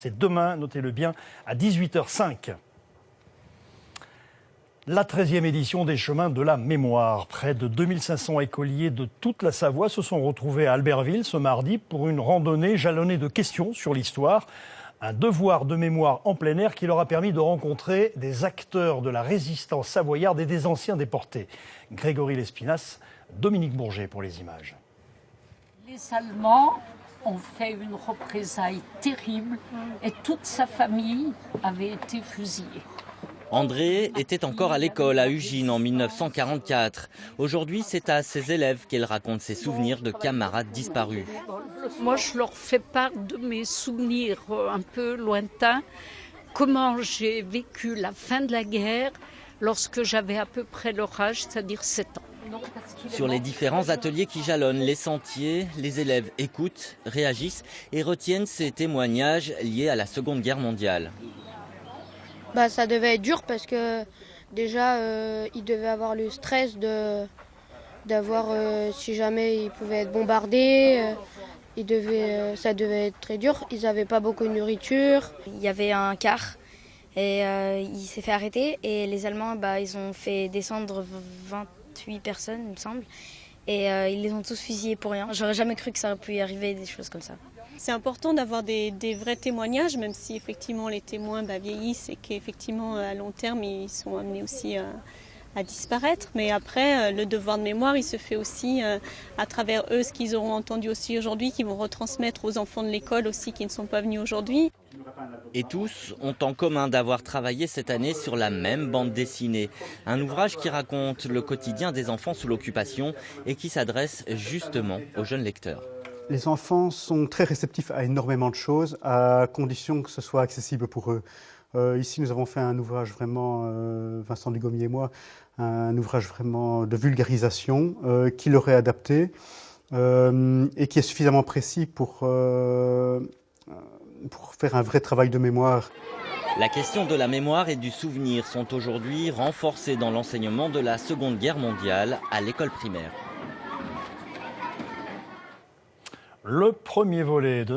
C'est demain, notez-le bien, à 18h05. La 13e édition des Chemins de la Mémoire. Près de 2500 écoliers de toute la Savoie se sont retrouvés à Albertville ce mardi pour une randonnée jalonnée de questions sur l'histoire. Un devoir de mémoire en plein air qui leur a permis de rencontrer des acteurs de la résistance savoyarde et des anciens déportés. Grégory Lespinasse, Dominique Bourget pour les images. Les Allemands ont fait une représailles terrible et toute sa famille avait été fusillée. André était encore à l'école à Ugine en 1944. Aujourd'hui, c'est à ses élèves qu'elle raconte ses souvenirs de camarades disparus. Moi, je leur fais part de mes souvenirs un peu lointains. Comment j'ai vécu la fin de la guerre lorsque j'avais à peu près leur âge, c'est-à-dire 7 ans. Sur les différents ateliers qui jalonnent les sentiers, les élèves écoutent, réagissent et retiennent ces témoignages liés à la Seconde Guerre mondiale. Ça devait être dur parce que déjà ils devaient avoir le stress d'avoir si jamais ils pouvaient être bombardés, ça devait être très dur. Ils n'avaient pas beaucoup de nourriture. Il y avait un car et il s'est fait arrêter et les Allemands ils ont fait descendre 28 personnes il me semble et ils les ont tous fusillés pour rien. J'aurais jamais cru que ça aurait pu y arriver des choses comme ça. C'est important d'avoir des vrais témoignages, même si effectivement les témoins vieillissent et qu'effectivement à long terme ils sont amenés aussi à disparaître. Mais après, le devoir de mémoire, il se fait aussi à travers eux, ce qu'ils auront entendu aussi aujourd'hui, qu'ils vont retransmettre aux enfants de l'école aussi qui ne sont pas venus aujourd'hui. Et tous ont en commun d'avoir travaillé cette année sur la même bande dessinée. Un ouvrage qui raconte le quotidien des enfants sous l'occupation et qui s'adresse justement aux jeunes lecteurs. Les enfants sont très réceptifs à énormément de choses, à condition que ce soit accessible pour eux. Ici, nous avons fait un ouvrage vraiment, Vincent Dugommier et moi, un ouvrage vraiment de vulgarisation qui leur est adapté et qui est suffisamment précis pour faire un vrai travail de mémoire. La question de la mémoire et du souvenir sont aujourd'hui renforcées dans l'enseignement de la Seconde Guerre mondiale à l'école primaire. Le premier volet de notre